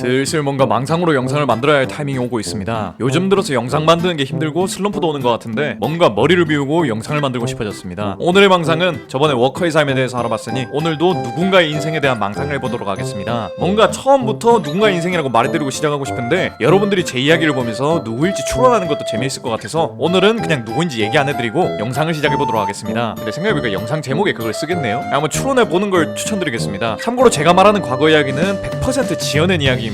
슬슬 뭔가 망상으로 영상을 만들어야 할 타이밍이 오고 있습니다. 요즘 들어서 영상 만드는 게 힘들고 슬럼프도 오는 것 같은데 뭔가 머리를 비우고 영상을 만들고 싶어졌습니다. 오늘의 망상은 저번에 워커의 삶에 대해서 알아봤으니 오늘도 누군가의 인생에 대한 망상을 해보도록 하겠습니다. 뭔가 처음부터 누군가의 인생이라고 말해드리고 시작하고 싶은데 여러분들이 제 이야기를 보면서 누구일지 추론하는 것도 재미있을 것 같아서 오늘은 그냥 누구인지 얘기 안 해드리고 영상을 시작해보도록 하겠습니다. 근데 생각해보니까 영상 제목에 그걸 쓰겠네요. 한번 추론해보는 걸 추천드리겠습니다. 참고로 제가 말하는 과거 이야기는 100% 지어낸 이야기입니다.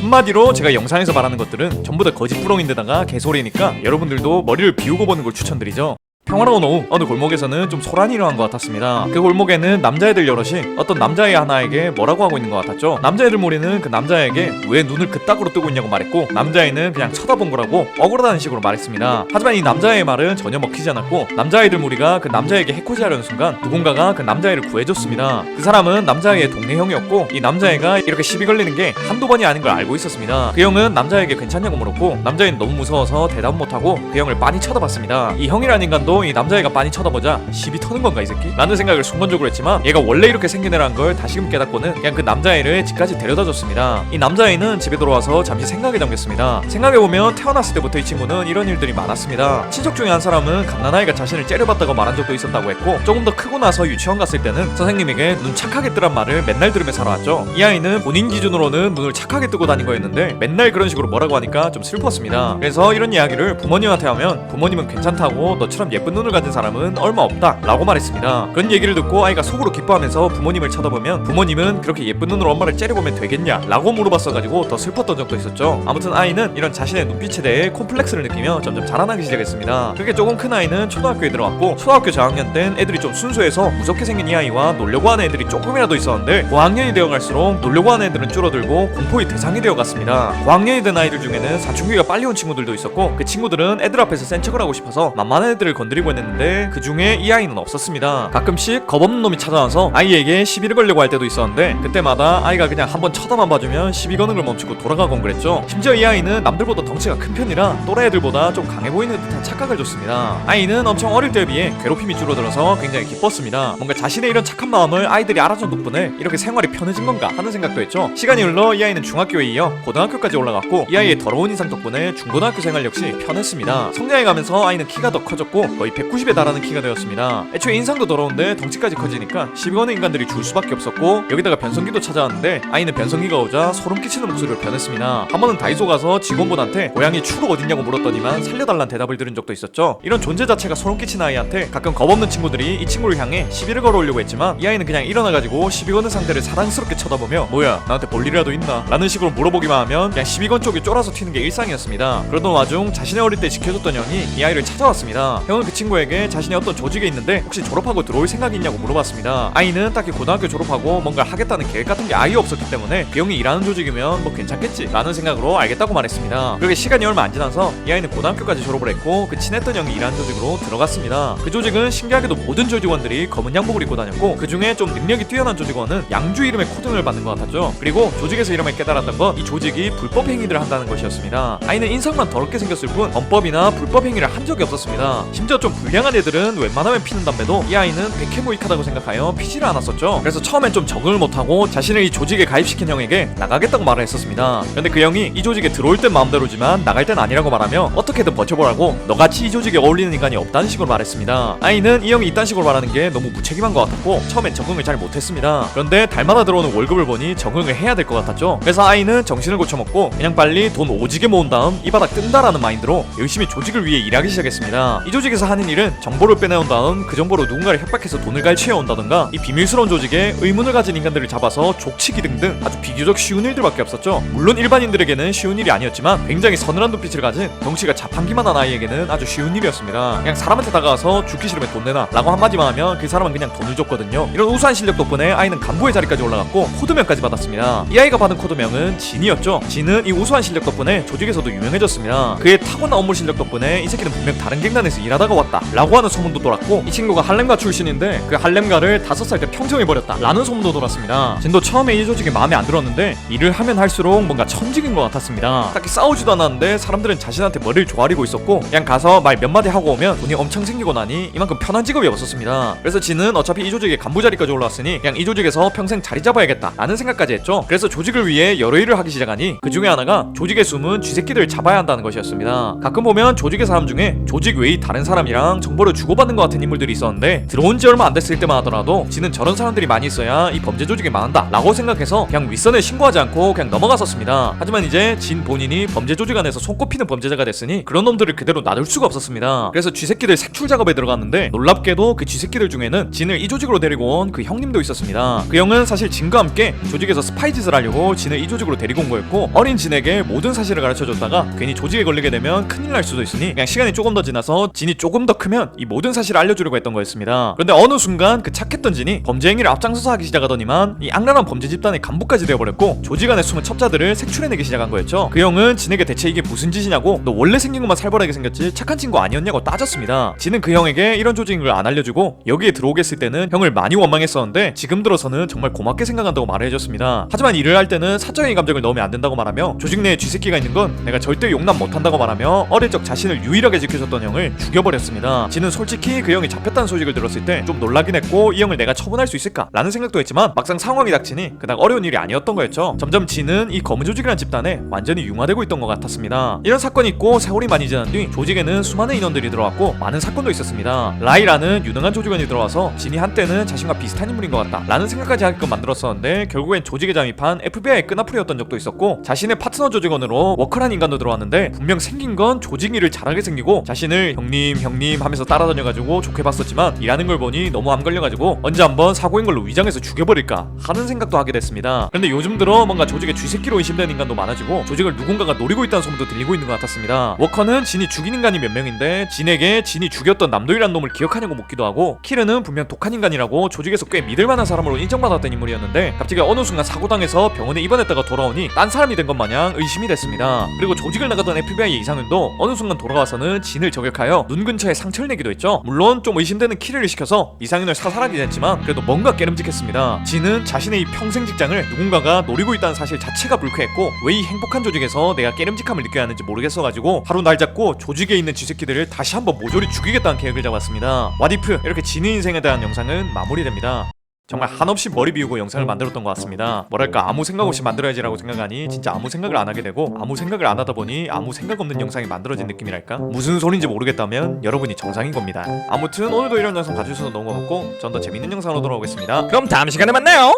한마디로 제가 영상에서 말하는 것들은 전부 다 거짓부렁인데다가 개소리니까 여러분들도 머리를 비우고 보는 걸 추천드리죠. 평화로운 오후 어느 골목에서는 좀 소란이 일어난 것 같았습니다. 그 골목에는 남자애들 여럿이 어떤 남자애 하나에게 뭐라고 하고 있는 것 같았죠. 남자애들 무리는 그 남자에게 왜 눈을 그따구로 뜨고 있냐고 말했고 남자애는 그냥 쳐다본 거라고 억울하다는 식으로 말했습니다. 하지만 이 남자애의 말은 전혀 먹히지 않았고 남자애들 무리가 그 남자에게 해코지하려는 순간 누군가가 그 남자애를 구해줬습니다. 그 사람은 남자애의 동네 형이었고 이 남자애가 이렇게 시비 걸리는 게 한두 번이 아닌 걸 알고 있었습니다. 그 형은 남자에게 괜찮냐고 물었고 남자애는 너무 무서워서 대답 못하고 그 형을 빤히 쳐다봤습니다. 이 형이란 인간도 이 남자애가 빤히 쳐다보자 시비 터는 건가 이 새끼? 라는 생각을 순간적으로 했지만 얘가 원래 이렇게 생긴 애라는 걸 다시금 깨닫고는 그냥 그 남자애를 집까지 데려다줬습니다. 이 남자애는 집에 돌아와서 잠시 생각에 잠겼습니다. 생각해보면 태어났을 때부터 이 친구는 이런 일들이 많았습니다. 친척 중에 한 사람은 갓난아이가 자신을 째려봤다고 말한 적도 있었다고 했고 조금 더 크고 나서 유치원 갔을 때는 선생님에게 눈 착하게 뜨란 말을 맨날 들으며 살아왔죠. 이 아이는 본인 기준으로는 눈을 착하게 뜨고 다닌 거였는데 맨날 그런 식으로 뭐라고 하니까 좀 슬펐습니다. 그래서 이런 이야기를 부모님한테 하면 부모님은 괜찮다고 너처럼 예쁜 눈을 가진 사람은 얼마 없다 라고 말했습니다. 그런 얘기를 듣고 아이가 속으로 기뻐하면서 부모님을 쳐다보면 부모님은 그렇게 예쁜 눈으로 엄마를 째려보면 되겠냐 라고 물어봤어가지고 더 슬펐던 적도 있었죠. 아무튼 아이는 이런 자신의 눈빛에 대해 콤플렉스를 느끼며 점점 자라나기 시작했습니다. 그렇게 조금 큰 아이는 초등학교에 들어왔고 초등학교 저학년 땐 애들이 좀 순수해서 무섭게 생긴 이 아이와 놀려고 하는 애들이 조금이라도 있었는데 고학년이 되어갈수록 놀려고 하는 애들은 줄어들고 공포의 대상이 되어갔습니다. 고학년이 된 아이들 중에는 사춘기가 빨리 온 친구들도 있었고 그 친구들은 애들 앞에서 센 척을 하고 싶어서 만만한 애들을 건드리고 했는데 그 중에 이 아이는 없었습니다. 가끔씩 겁없는 놈이 찾아와서 아이에게 시비를 걸려고 할 때도 있었는데 그때마다 아이가 그냥 한번 쳐다만 봐주면 시비 거는 걸 멈추고 돌아가곤 그랬죠. 심지어 이 아이는 남들보다 덩치가 큰 편이라 또래 애들보다 좀 강해 보이는 듯한 착각을 줬습니다. 아이는 엄청 어릴 때에 비해 괴롭힘이 줄어들어서 굉장히 기뻤습니다. 뭔가 자신의 이런 착한 마음을 아이들이 알아준 덕분에 이렇게 생활이 편해진 건가 하는 생각도 했죠. 시간이 흘러 이 아이는 중학교에 이어 고등학교까지 올라갔고 이 아이의 더러운 인상 덕분에 중고등학교 생활 역시 편했습니다. 성장해가면서 아이는 키가 더 커졌고 거의 190에 달하는 키가 되었습니다. 애초에 인상도 더러운데 덩치까지 커지니까 시비 거는 인간들이 줄 수밖에 없었고 여기다가 변성기도 찾아왔는데 아이는 변성기가 오자 소름 끼치는 목소리를 변했습니다. 한 번은 다이소 가서 직원분한테 고양이 추루 어딨냐고 물었더니만 살려달란 대답을 들은 적도 있었죠. 이런 존재 자체가 소름 끼치는 아이한테 가끔 겁없는 친구들이 이 친구를 향해 시비를 걸어오려고 했지만 이 아이는 그냥 일어나가지고 시비 거는 상대를 사랑스럽게 쳐다보며 뭐야 나한테 볼 일이라도 있나? 라는 식으로 물어보기만 하면 그냥 시비 건 쪽이 쫄아서 튀는 게 일상이었습니다. 그러던 와중 자신의 어릴 때 지켜줬던 형이 이 아이를 찾아왔습니다. 형은 그 친구에게 자신이 어떤 조직에 있는데 혹시 졸업하고 들어올 생각이 있냐고 물어봤습니다. 아이는 딱히 고등학교 졸업하고 뭔가 하겠다는 계획 같은 게 아예 없었기 때문에 그 형이 일하는 조직이면 뭐 괜찮겠지 라는 생각으로 알겠다고 말했습니다. 그렇게 시간이 얼마 안 지나서 이 아이는 고등학교까지 졸업을 했고 그 친했던 형이 일하는 조직으로 들어갔습니다. 그 조직은 신기하게도 모든 조직원들이 검은 양복을 입고 다녔고 그 중에 좀 능력이 뛰어난 조직원은 양주 이름의 코등을 받는 것 같았죠. 그리고 조직에서 이름을 깨달았던 건 이 조직이 불법 행위들을 한다는 것이었습니다. 아이는 인상만 더럽게 생겼을 뿐 범법이나 불법 행위를 한 적이 없었습니다. 심지어 좀 불량한 애들은 웬만하면 피는 담배도 이 아이는 백해무익하다고 생각하여 피지를 않았었죠. 그래서 처음엔 좀 적응을 못하고 자신을 이 조직에 가입시킨 형에게 나가겠다고 말을 했었습니다. 근데 그 형이 이 조직에 들어올 땐 마음대로지만 나갈 땐 아니라고 말하며 어떻게든 버텨보라고 너같이 이 조직에 어울리는 인간이 없다는 식으로 말했습니다. 아이는 이 형이 이딴 식으로 말하는 너무 무책임한 것 같았고 처음엔 적응을 잘 못했습니다. 그런데 달마다 들어오는 월급을 보니 적응을 해야 될 것 같았죠. 그래서 아이는 정신을 고쳐먹고 그냥 빨리 돈 오지게 모은 다음 이 바닥 뜬다라는 마인드로 열심히 조직을 위해 일하기 시작했습니다. 이 조직에서 하는 일은 정보를 빼내온 다음 그 정보로 누군가를 협박해서 돈을 갈취해온다던가 이 비밀스러운 조직에 의문을 가진 인간들을 잡아서 족치기 등등 아주 비교적 쉬운 일들밖에 없었죠. 물론 일반인들에게는 쉬운 일이 아니었지만 굉장히 서늘한 눈빛을 가진 덩치가 자판기만한 아이에게는 아주 쉬운 일이었습니다. 그냥 사람한테 다가가서 죽기 싫으면 돈 내놔 라고 한마디만 하면 그 사람은 그냥 돈을 줬거든요. 이런 우수한 실력 덕분에 아이는 간부의 자리까지 올라갔고 코드명까지 받았습니다. 이 아이가 받은 코드명은 진이었죠. 진은 이 우수한 실력 덕분에 조직에서도 유명해졌습니다. 그의 타고난 업무 실력 덕분에 이 새끼는 분명 다른 갱단에서 일하다가 왔다 라고 하는 소문도 돌았고, 이 친구가 할렘가 출신인데 그 할렘가를 5살 때 평정해버렸다 라는 소문도 돌았습니다. 진도 처음에 이 조직이 마음에 안 들었는데 일을 하면 할수록 뭔가 천직인 것 같았습니다. 딱히 싸우지도 않았는데 사람들은 자신한테 머리를 조아리고 있었고, 그냥 가서 말 몇 마디 하고 오면 돈이 엄청 생기고 나니 이만큼 편한 직업이 없었습니다. 그래서 지는 어차피 이 조직의 간부 자리까지 올라왔으니 그냥 이 조직에서 평생 자리 잡아야겠다 라는 생각까지 했죠. 그래서 조직을 위해 여러 일을 하기 시작하니 그 중에 하나가 조직에 숨은 쥐새끼들을 잡아야 한다는 것이었습니다. 가끔 보면 조직의 사람 중에 조직 외의 다른 사람이랑 정보를 주고받는 것 같은 인물들이 있었는데, 들어온 지 얼마 안 됐을 때만 하더라도 지는 저런 사람들이 많이 있어야 이 범죄 조직이 망한다 라고 생각해서 그냥 윗선에 신고하지 않고 그냥 넘어갔었습니다. 하지만 이제 진 본인이 범죄 조직 안에서 손꼽히는 범죄자가 됐으니 그런 놈들을 그대로 놔둘 수가 없었습니다. 그래서 쥐새끼들 색출 작업에 들어갔는데, 놀랍게도 그 쥐새끼들 중에는 진을 이 조직으로 데리고 온 그 형님도 있었습니다. 그 형은 사실 진과 함께 조직에서 스파이 짓을 하려고 진을 이 조직으로 데리고 온 거였고, 어린 진에게 모든 사실을 가르쳐줬다가 괜히 조직에 걸리게 되면 큰일 날 수도 있으니 그냥 시간이 조금 더 지나서 진이 조금 더 크면 이 모든 사실을 알려주려고 했던 거였습니다. 그런데 어느 순간 그 착했던 진이 범죄 행위를 앞장서서 하기 시작하더니만 이 악랄한 범죄 집단의 간부까지 되어버렸고, 조직 안에 숨은 첩자들을 색출해내기 시작한 거였죠. 그 형은 진에게 대체 이게 무슨 짓이냐고, 너 원래 생긴 것만 살벌하게 생겼지 착한 친구 아니었냐고 따졌습니다. 진은 그 형에게 이런 조직인 걸 안 알려주고 여기에 들어오게 했을 때는 형을 많이 원망했었는데 지금 들어서는 정말 고맙게 생각한다고 말해줬습니다. 하지만 일을 할 때는 사적인 감정을 넣으면 안 된다고 말하며, 조직 내에 쥐새끼가 있는 건 내가 절대 용납 못한다고 말하며 어릴 적 자신을 유일하게 지켜줬던 형을 죽여버렸습니다. 진은 솔직히 그 형이 잡혔다는 소식을 들었을 때 좀 놀라긴 했고, 이 형을 내가 처분할 수 있을까 라는 생각도 했지만 막상 상황이 닥치니 그닥 어려운 일이 아니었던 거였죠. 점점 진은 이 검은 조직이라는 집단에 완전히 융화되고 있던 것 같았습니다. 이런 사건이 있고 세월이 많이 지난 뒤 조직에는 수많은 인원들이 들어왔고 많은 사건도 있었습니다. 라이라는 유능한 조직원이 들어와서 진이 한때는 자신과 비슷한 인물인 것 같다 라는 생각까지 하게끔 만들었었는데, 결국엔 조직에 잠입한 FBI의 끈앞풀이였던 적도 있었고, 자신의 파트너 조직원으로 워커란 인간도 들어왔는데 분명 생긴 건 조직 일을 잘하게 생기고 자신을 형님 하면서 따라다녀가지고 좋게 봤었지만 일하는 걸 보니 너무 암 걸려가지고 언제 한번 사고인 걸로 위장해서 죽여버릴까 하는 생각도 하게 됐습니다. 그런데 요즘 들어 뭔가 조직의 쥐새끼로 의심되는 인간도 많아지고 조직을 누군가가 노리고 있다는 소문도 들리고 있는 것 같았습니다. 워커는 진이 죽인 인간이 몇 명인데 진에게 진이 죽였던 남도이란 놈을 기억하냐고 묻기도 하고, 키르는 분명 독한 인간이라고 조직에서 꽤 믿을만한 사람으로 인정받았던 인물이었는데 갑자기 어느 순간 사고당해서 병원에 입원했다가 돌아오니 딴 사람이 된 것 마냥 의심이 됐습니다. 그리고 조직을 나가던 FBI 이상윤도 어느 순간 돌아와서는 진을 저격하여 눈 근처에 상처를 내기도 했죠. 물론 좀 의심되는 키르를 시켜서 이상윤을 사살하긴 했지만 그래도 뭔가 깨름직했습니다. 진은 자신의 이 평생 직장을 누군가가 노리고 있다는 사실 자체가 불쾌했고, 왜 이 행복한 조직에서 내가 깨름직함을 느껴야 하는지 모르겠어가지고 하루 날 잡고 조직에 있는 쥐새끼들을 다시 한번 모조리 죽이겠다는 계획을 잡았습니다. 왓이프, 이렇게 진의 인생에 대한 영상은 마무리됩니다. 정말 한없이 머리 비우고 영상을 만들었던 것 같습니다. 뭐랄까, 아무 생각 없이 만들어야지라고 생각하니 진짜 아무 생각을 안 하게 되고, 아무 생각을 안 하다 보니 아무 생각 없는 영상이 만들어진 느낌이랄까? 무슨 소린지 모르겠다면 여러분이 정상인 겁니다. 아무튼 오늘도 이런 영상 봐주셔서 너무 고맙고 전 더 재밌는 영상으로 돌아오겠습니다. 그럼 다음 시간에 만나요.